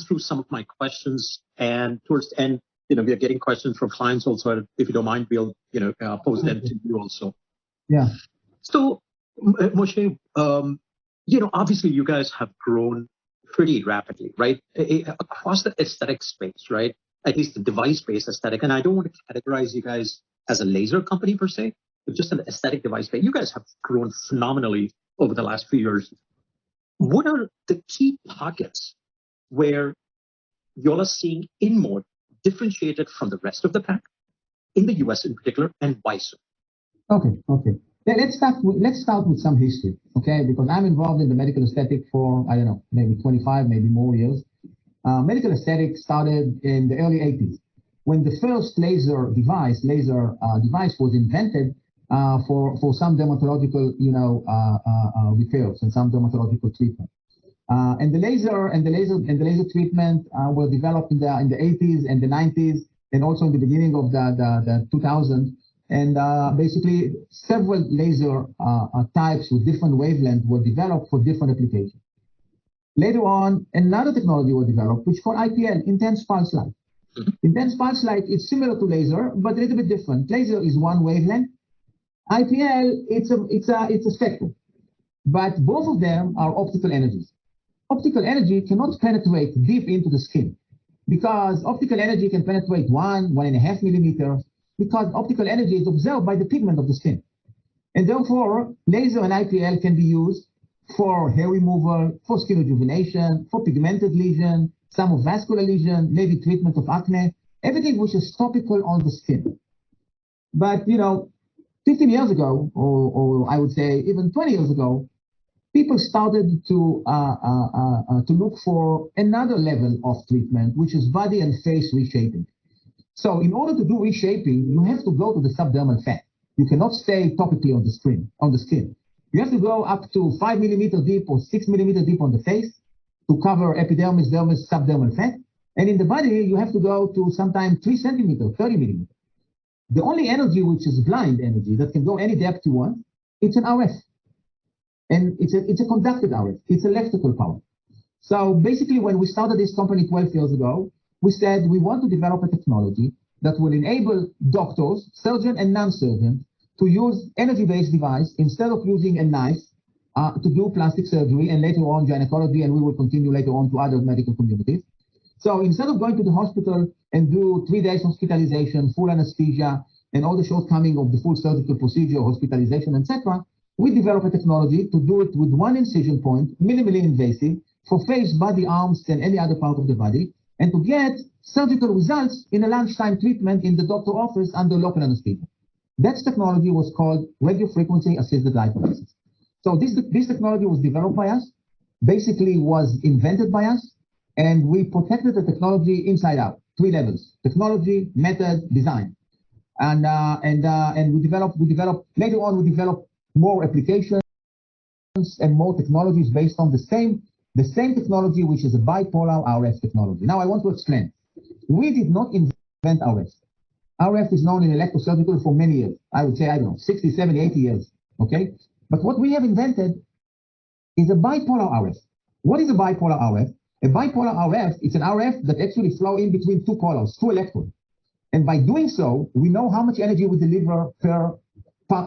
through some of my questions, and towards the end, we are getting questions from clients also. If you don't mind, we'll, pose them to you also. Yeah. So, Moshe, obviously you guys have grown pretty rapidly, right? Across the aesthetic space, right? At least the device-based aesthetic. And I don't want to categorize you guys as a laser company per se, but just an aesthetic device space. You guys have grown phenomenally over the last few years. What are the key pockets where y'all are seeing InMode differentiated from the rest of the pack, in the US in particular, and why so? Okay. Yeah, let's start with some history, okay? Because I'm involved in the medical aesthetic for, I don't know, maybe 25, maybe more years. Medical aesthetic started in the early 80s when the first laser device was invented for some dermatological, repairs and some dermatological treatment. And the laser treatment were developed in the 80s and the 90s, and also in the beginning of the 2000s. And basically, several laser types with different wavelengths were developed for different applications. Later on, another technology was developed, which is called IPL, intense pulse light. Intense pulse light is similar to laser, but a little bit different. Laser is one wavelength. IPL, it's a spectrum. But both of them are optical energies. Optical energy cannot penetrate deep into the skin because optical energy can penetrate 1.5 millimeters, because optical energy is observed by the pigment of the skin. And therefore, laser and IPL can be used for hair removal, for skin rejuvenation, for pigmented lesion, some of vascular lesion, maybe treatment of acne, everything which is topical on the skin. But, 15 years ago, or I would say even 20 years ago, people started to look for another level of treatment, which is body and face reshaping. So in order to do reshaping, you have to go to the subdermal fat. You cannot stay topically on the skin. You have to go up to 5 millimeter deep or 6 millimeter deep on the face to cover epidermis, dermis, subdermal fat. And in the body, you have to go to sometimes 3 centimeters, 30 millimeters. The only energy which is blind energy that can go any depth you want, it's an RF. And it's a conducted RF. It's electrical power. So basically, when we started this company 12 years ago, we said we want to develop a technology that will enable doctors, surgeon and non-surgeon, to use energy-based device instead of using a knife to do plastic surgery and later on gynecology, and we will continue later on to other medical communities. So instead of going to the hospital and do 3 days hospitalization, full anesthesia, and all the shortcoming of the full surgical procedure, hospitalization, etc., we develop a technology to do it with one incision point, minimally invasive, for face, body, arms, and any other part of the body, and to get surgical results in a lunchtime treatment in the doctor's office under local anesthesia. That technology was called radiofrequency assisted lipolysis. So this technology was developed by us, basically was invented by us, and we protected the technology inside out, 3 levels: technology, method, design. And we developed later on. We developed more applications and more technologies based on the same technology, which is a bipolar RF technology. Now I want to explain. We did not invent RF. RF is known in electrosurgical for many years. I would say, 60, 70, 80 years. Okay? But what we have invented is a bipolar RF. What is a bipolar RF? A bipolar RF is an RF that actually flow in between 2 colors, 2 electrons. And by doing so, we know how much energy we deliver per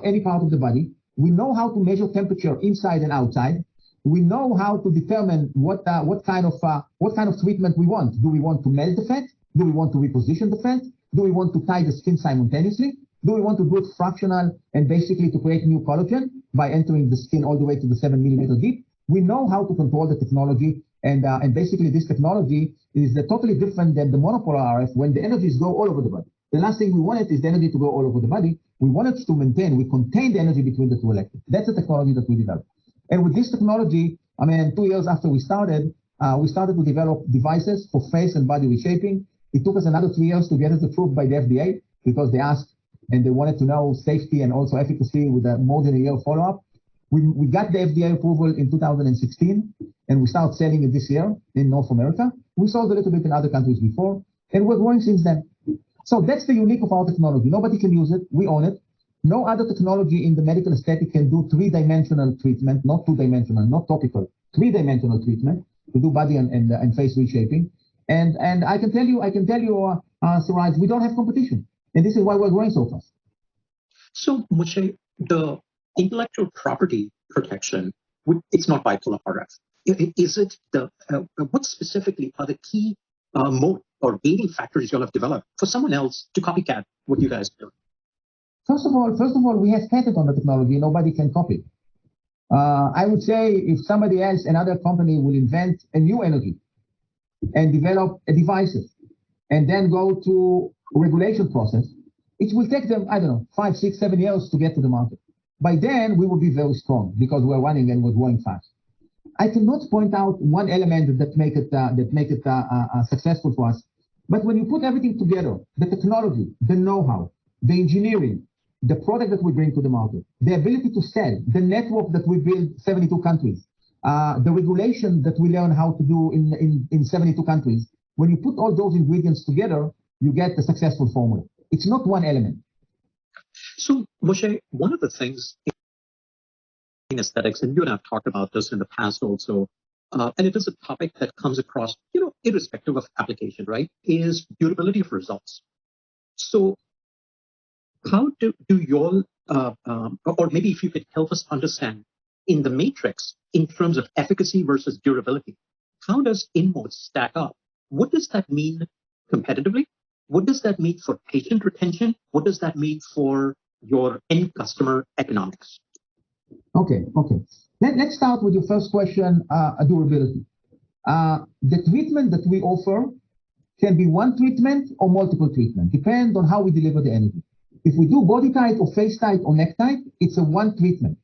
any part of the body. We know how to measure temperature inside and outside. We know how to determine what kind of treatment we want. Do we want to melt the fat? Do we want to reposition the fat? Do we want to tie the skin simultaneously? Do we want to do it fractional and basically to create new collagen by entering the skin all the way to the 7 millimeter deep? We know how to control the technology, and basically this technology is totally different than the monopolar RF when the energies go all over the body. The last thing we wanted is the energy to go all over the body. We wanted to contain the energy between the 2 electrons. That's the technology that we developed. And with this technology, 2 years after we started to develop devices for face and body reshaping. It took us another 3 years to get it approved by the FDA because they asked and they wanted to know safety and also efficacy with more than a year follow-up. We got the FDA approval in 2016, and we started selling it this year in North America. We sold a little bit in other countries before, and we're growing since then. So that's the unique of our technology. Nobody can use it. We own it. No other technology in the medical aesthetic can do 3-dimensional treatment, not 2-dimensional, not topical, 3-dimensional treatment to do body and face reshaping. And I can tell you, Suraj, we don't have competition, and this is why we're growing so fast. So, Moshe, the intellectual property protection, it's not bipolar RF. Is it what specifically are the key mode or gating factors you'll have developed for someone else to copycat what you guys do? First of all, we have patent on the technology. Nobody can copy. I would say if somebody else, another company, will invent a new energy and develop devices and then go to a regulation process, it will take them, I don't know, 5, 6, 7 years to get to the market. By then, we will be very strong because we're running and we're growing fast. I cannot point out one element that make it successful for us. But when you put everything together, the technology, the know-how, the engineering, the product that we bring to the market, the ability to sell, the network that we build 72 countries, the regulation that we learn how to do in 72 countries, when you put all those ingredients together, you get a successful formula. It's not one element. So, Moshe, one of the things in aesthetics, and you and I have talked about this in the past also, and it is a topic that comes across, irrespective of application, right, is durability of results. So how do you all, or maybe if you could help us understand in the matrix in terms of efficacy versus durability, how does InMode stack up? What does that mean competitively? What does that mean for patient retention? What does that mean for your end customer economics? Okay. Let's start with your first question, durability. The treatment that we offer can be one treatment or multiple treatment, depend on how we deliver the energy. If we do body tight or face tight or neck tight, it's a one treatment.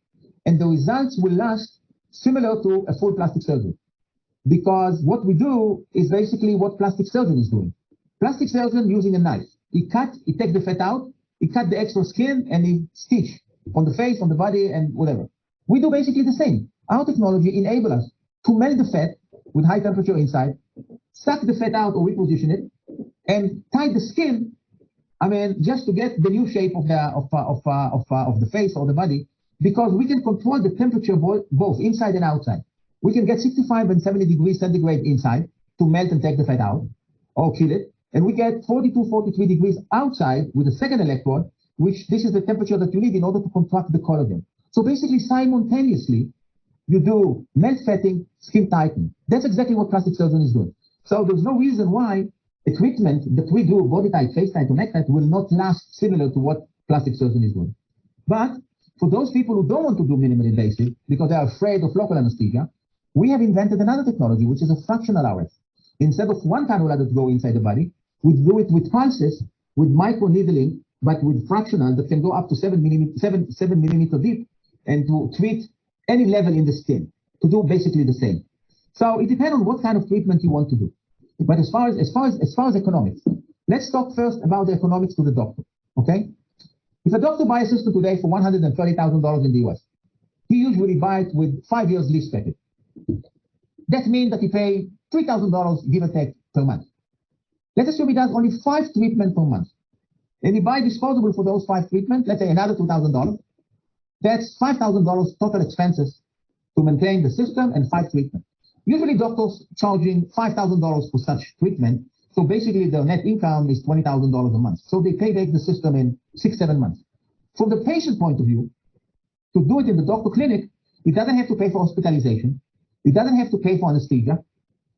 And the results will last similar to a full plastic surgery. Because what we do is basically what plastic surgeon is doing. Plastic surgeon using a knife. He takes the fat out, he cut the extra skin, and he stitch on the face, on the body, and whatever. We do basically the same. Our technology enables us to melt the fat with high temperature inside, suck the fat out or reposition it, and tie the skin, just to get the new shape of the face or the body, because we can control the temperature both inside and outside. We can get 65 and 70 degrees centigrade inside to melt and take the fat out or kill it. And we get 42, 43 degrees outside with a second electrode, which this is the temperature that you need in order to contract the collagen. So basically, simultaneously, you do melt fatting, skin tightening. That's exactly what plastic surgeon is doing. So there's no reason why a treatment that we do, body tight, face tight, or neck tight, will not last similar to what plastic surgeon is doing. But for those people who don't want to do minimally invasive because they are afraid of local anesthesia, we have invented another technology, which is a fractional RF. Instead of one cannula that go inside the body, we do it with pulses, with micro needling, but with fractional that can go up to 7 millimeter deep, and to treat any level in the skin, to do basically the same. So it depends on what kind of treatment you want to do. But as far as economics, let's talk first about the economics to the doctor. Okay? If a doctor buys a system today for $130,000 in the US, he usually buys it with 5 years lease package. That means that he pays $3,000, give or take, per month. Let's assume he does only 5 treatments per month. And he buys disposable for those 5 treatments, let's say another $2,000. That's $5,000 total expenses to maintain the system and 5 treatments. Usually doctors charging $5,000 for such treatment. So basically their net income is $20,000 a month. So they pay back the system in 6, 7 months. From the patient point of view, to do it in the doctor clinic, he doesn't have to pay for hospitalization. He doesn't have to pay for anesthesia.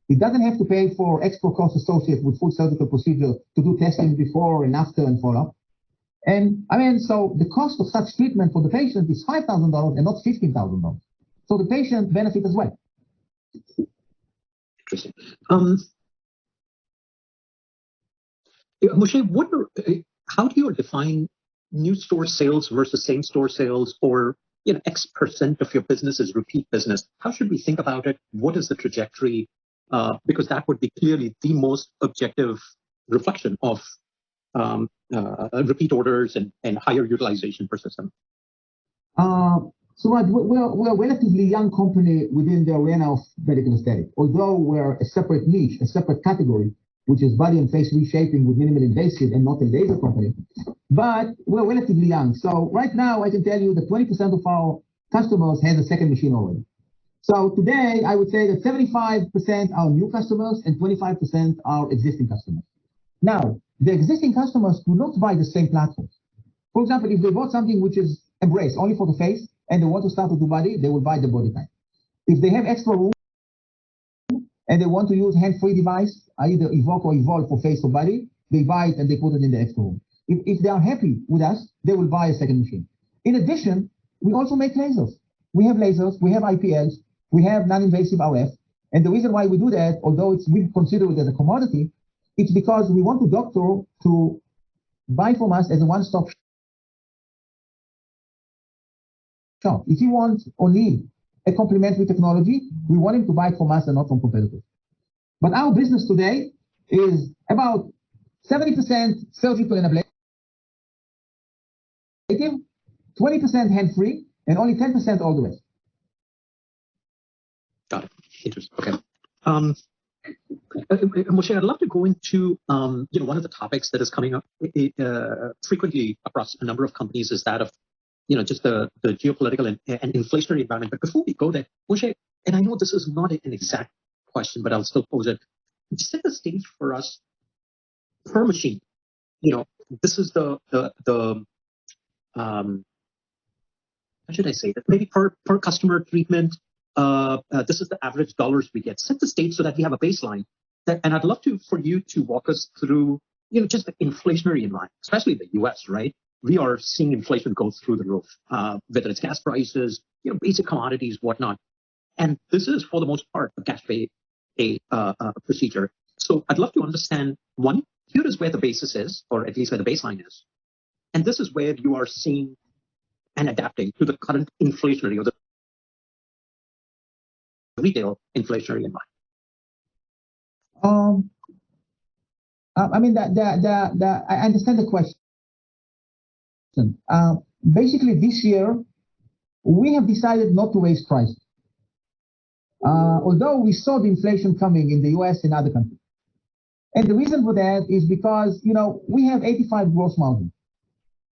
He doesn't have to pay for extra costs associated with full surgical procedure to do testing before and after and follow-up. And so the cost of such treatment for the patient is $5,000 and not $15,000. So the patient benefit as well. Interesting. Moshe, how do you define new store sales versus same store sales, or X% of your business is repeat business? How should we think about it? What is the trajectory? Because that would be clearly the most objective reflection of repeat orders and higher utilization per system. So we're a relatively young company within the arena of medical aesthetic. Although we're a separate niche, a separate category, which is body and face reshaping with minimal invasive and not a laser company. But we're relatively young. So right now I can tell you that 20% of our customers has a second machine already. So today, I would say that 75% are new customers and 25% are existing customers. Now, the existing customers do not buy the same platforms. For example, if they bought something which is Embrace only for the face and they want to start to do body, they will buy the body type. If they have extra room and they want to use hand-free device, either Evoke or Evolve for face or body, they buy it and they put it in the extra room. If they are happy with us, they will buy a second machine. In addition, we also make lasers. We have lasers, we have IPLs, we have non-invasive RF. And the reason why we do that, although we consider it as a commodity, it's because we want the doctor to buy from us as a one-stop shop. If he wants or need a complementary technology, we want him to buy it from us and not from competitors. But our business today is about 70% surgical and ablative, 20% hand-free, and only 10% all the rest. Got it. Interesting. Okay. Moshe, I'd love to go into one of the topics that is coming up frequently across a number of companies is that of just the geopolitical and inflationary environment. But before we go there, Moshe, and I know this is not an exact question, but I'll still pose it. Set the stage for us per machine. This is the how should I say that? Maybe per customer treatment. This is the average dollars we get. Set the stage so that we have a baseline. And I'd love for you to walk us through, just the inflationary environment, especially the U.S. Right? We are seeing inflation go through the roof, whether it's gas prices, basic commodities, whatnot. And this is, for the most part, a cash pay procedure. So I'd love to understand, one, here is where the basis is, or at least where the baseline is. And this is where you are seeing and adapting to the current inflationary or the retail inflationary environment. I mean, I understand the question. Basically, this year, we have decided not to raise prices. Although we saw the inflation coming in the US and other countries. And the reason for that is because, we have 85 gross margin,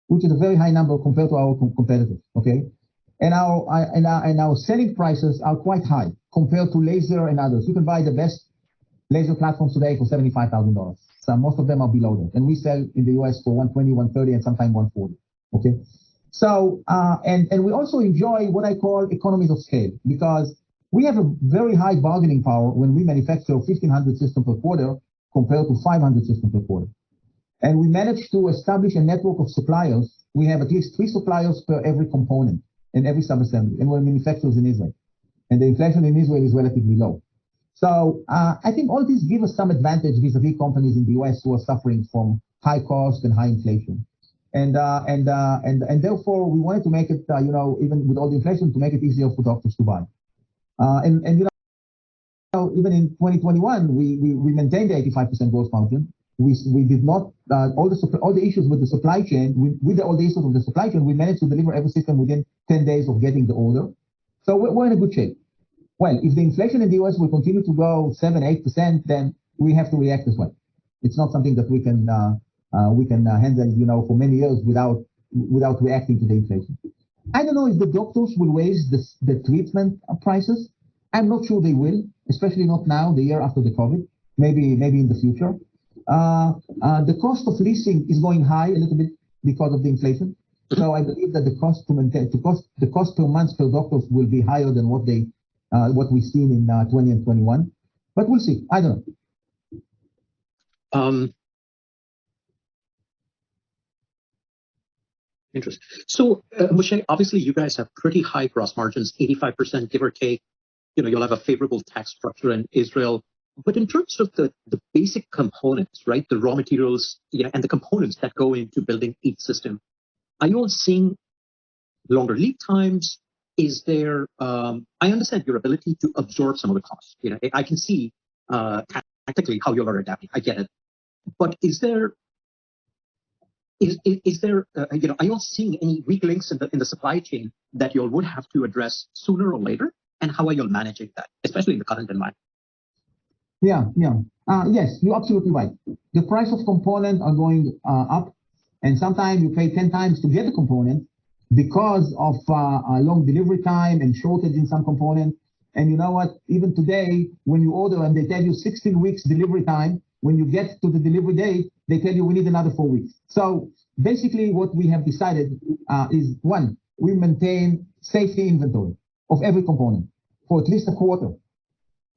which is a very high number compared to our competitors, okay? And our selling prices are quite high compared to laser and others. You can buy the best laser platforms today for $75,000. So most of them are below that. And we sell in the US for $120, $130, and sometimes $140, okay? So, and we also enjoy what I call economies of scale because we have a very high bargaining power when we manufacture 1,500 systems per quarter compared to 500 systems per quarter. And we managed to establish a network of suppliers. We have at least 3 suppliers per every component and every subassembly, and we're manufacturers in Israel. And the inflation in Israel is relatively low. So I think all this gives us some advantage vis-a-vis companies in the US who are suffering from high cost and high inflation. And therefore we wanted to make it, even with all the inflation, to make it easier for doctors to buy. And even in 2021, we maintained the 85% gross margin. We did not, all the issues with the supply chain, with all the issues of the supply chain, we managed to deliver every system within 10 days of getting the order. So we're in a good shape. Well, if the inflation in the US will continue to go 7-8%, then we have to react as well. It's not something that we can handle, for many years without reacting to the inflation. I don't know if the doctors will raise the treatment prices. I'm not sure they will, especially not now, the year after the COVID, maybe in the future. The cost of leasing is going high a little bit because of the inflation. So I believe that the cost per month per doctors will be higher than what we've seen in 20 and 21. But we'll see. I don't know. Interesting. So, Moshe, obviously you guys have pretty high gross margins, 85%, give or take. You'll have a favorable tax structure in Israel. But in terms of the basic components, right, the raw materials, and the components that go into building each system, are you all seeing longer lead times? Is there, I understand your ability to absorb some of the costs. I can see tactically how you're adapting. I get it. But is there, are you all seeing any weak links in the supply chain that you all would have to address sooner or later? And how are you all managing that, especially in the current environment? Yes, you're absolutely right. The price of components are going up, and sometimes you pay 10 times to get the component because of a long delivery time and shortage in some components. And you know what? Even today, when you order and they tell you 16 weeks delivery time, when you get to the delivery date, they tell you we need another 4 weeks. So basically what we have decided is, one, we maintain safety inventory of every component for at least a quarter,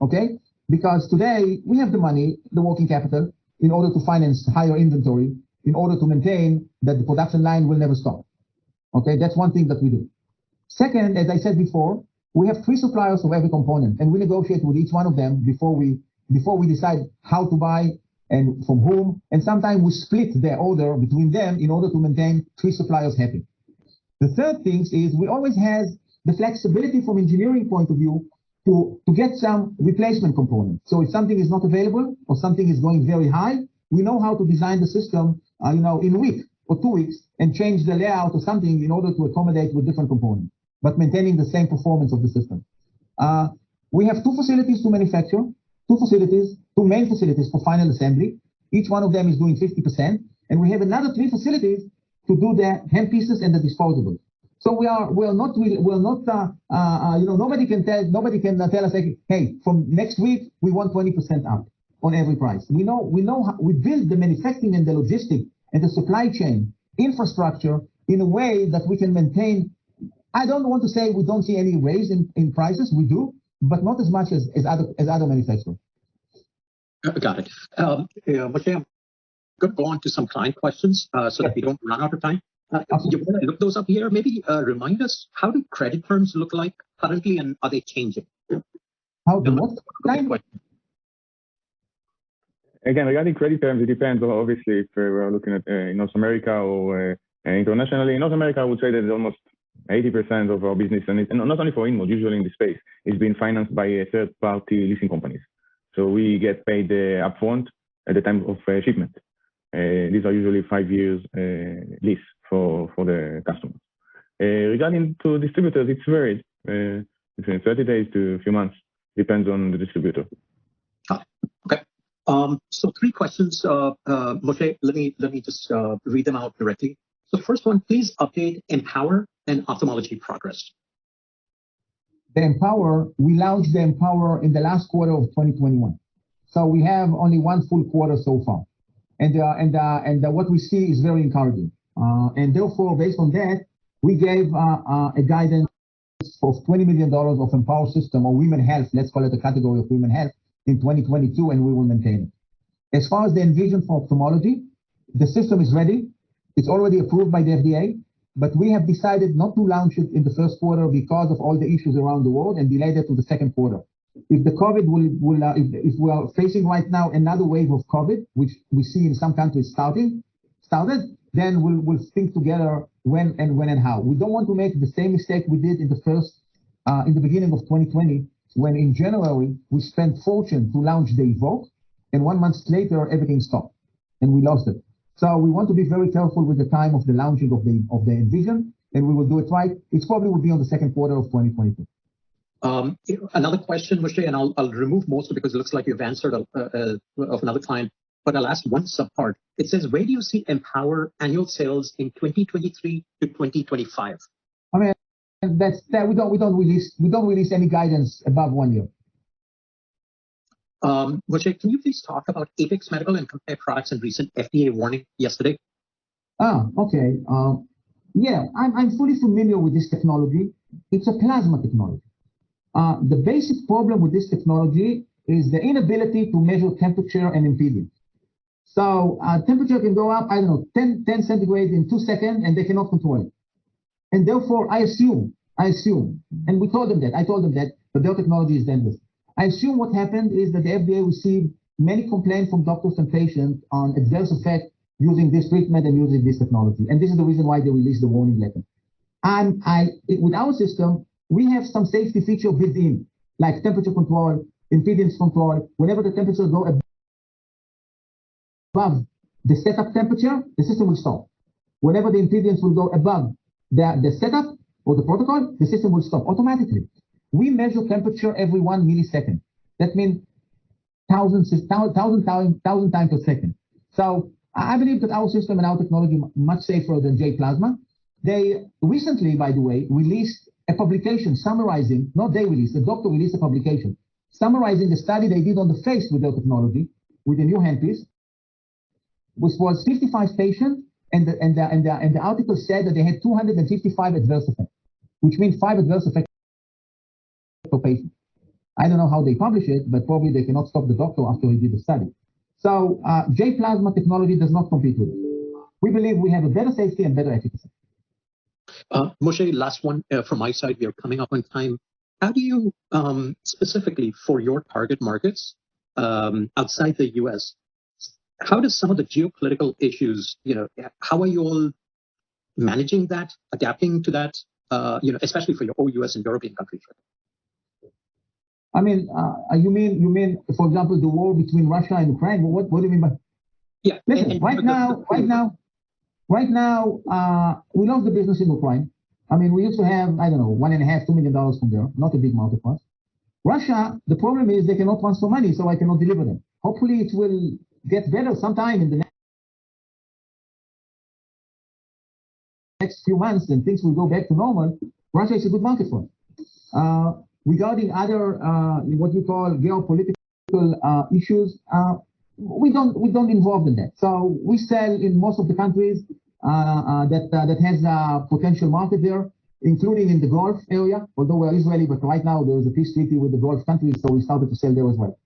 okay? Because today we have the money, the working capital, in order to finance higher inventory, in order to maintain that the production line will never stop. Okay, that's one thing that we do. Second, as I said before, we have 3 suppliers of every component, and we negotiate with each one of them before we decide how to buy and from whom. And sometimes we split their order between them in order to maintain 3 suppliers happy. The third thing is we always have the flexibility from engineering point of view to get some replacement components. So if something is not available or something is going very high, we know how to design the system, in a week or 2 weeks and change the layout or something in order to accommodate with different components, but maintaining the same performance of the system. We have 2 facilities to manufacture, 2 main facilities for final assembly. Each one of them is doing 50%, and we have another 3 facilities to do the hand pieces and the disposables. So nobody can tell us, like, hey, from next week we want 20% up on every price. We know how we build the manufacturing and the logistics and the supply chain infrastructure in a way that we can maintain. I don't want to say we don't see any raise in prices. We do, but not as much as other manufacturers. Got it. Moshe, I'm going to go on to some client questions so that we don't run out of time. You want to look those up here? Maybe remind us, how do credit terms look like currently, and are they changing? How do what? Again, regarding credit terms, it depends, obviously, if we're looking at North America or internationally. In North America, I would say that almost 80% of our business, and not only for InMode, usually in the space, is being financed by third-party leasing companies. So we get paid upfront at the time of shipment. These are usually 5 years lease for the customers. Regarding to distributors, it's varied between 30 days to a few months, depends on the distributor. Okay. So 3 questions, Moshe. Let me just read them out directly. So first one, please update Empower and ophthalmology progress. The Empower, we launched the Empower in the last quarter of 2021. So we have only 1 full quarter so far. And what we see is very encouraging. And therefore, based on that, we gave a guidance of $20 million of Empower system or women health, let's call it a category of women health, in 2022, and we will maintain it. As far as the Envision for ophthalmology, the system is ready. It's already approved by the FDA, but we have decided not to launch it in the first quarter because of all the issues around the world and delayed it to the second quarter. If the COVID if we are facing right now another wave of COVID, which we see in some countries started, then we'll think together when and how. We don't want to make the same mistake we did in the beginning of 2020, when in January we spent fortune to launch the Evoke, and 1 month later everything stopped and we lost it. So we want to be very careful with the time of the launching of the Envision, and we will do it right. It probably will be on the second quarter of 2022. Another question, Moshe, and I'll remove most of it because it looks like you've answered of another client, but I'll ask one subpart. It says, where do you see Empower annual sales in 2023 to 2025? I mean, that's that we don't release any guidance above 1 year. Moshe, can you please talk about Apex Medical and compare products and recent FDA warning yesterday? Okay. Yeah, I'm fully familiar with this technology. It's a plasma technology. The basic problem with this technology is the inability to measure temperature and impedance. So temperature can go up, 10 centigrade in 2 seconds, and they cannot control it. And therefore, I assume, and I told them that, but their technology is dangerous. I assume what happened is that the FDA received many complaints from doctors and patients on adverse effect using this treatment and using this technology. And this is the reason why they released the warning letter. With our system, we have some safety feature built in, like temperature control, impedance control. Whenever the temperature go above the setup temperature, the system will stop. Whenever the impedance will go above the setup or the protocol, the system will stop automatically. We measure temperature every 1 millisecond. That means thousand times per second. So I believe that our system and our technology are much safer than J Plasma. They recently, by the way, released a publication summarizing, not they released, the doctor released a publication summarizing the study they did on the face with their technology, with a new handpiece, which was 55 patients, and the article said that they had 255 adverse effects, which means 5 adverse effects per patient. I don't know how they publish it, but probably they cannot stop the doctor after he did the study. So J-plasma technology does not compete with it. We believe we have a better safety and better efficacy. Moshe, last one from my side. We are coming up on time. How do you, specifically for your target markets outside the US, how does some of the geopolitical issues, how are you all managing that, adapting to that, especially for your OUS and European countries? I mean, you mean, for example, the war between Russia and Ukraine? What do you mean by? Yeah. Listen, right now, we lost the business in Ukraine. I mean, we used to have, I don't know, $1.5, $2 million from there. Not a big market for us. Russia, the problem is they cannot transfer money, so I cannot deliver them. Hopefully, it will get better sometime in the next few months, and things will go back to normal. Russia is a good market for us. Regarding other what you call geopolitical issues, we don't involve in that. So we sell in most of the countries that has a potential market there, including in the Gulf area. Although we're Israeli, but right now there is a peace treaty with the Gulf countries, so we started to sell there as well.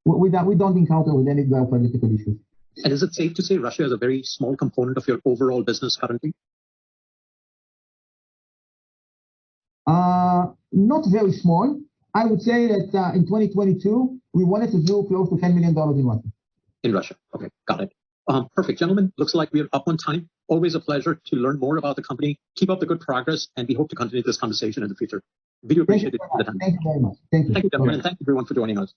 We don't encounter with any geopolitical issues. And is it safe to say Russia is a very small component of your overall business currently? Not very small. I would say that in 2022, we wanted to do close to $10 million in Russia. In Russia. Okay, got it. Perfect. Gentlemen, looks like we're up on time. Always a pleasure to learn more about the company. Keep up the good progress, and we hope to continue this conversation in the future. We do appreciate it. Thank you very much. Thank you. Thank you, gentlemen, and thank you everyone for joining us.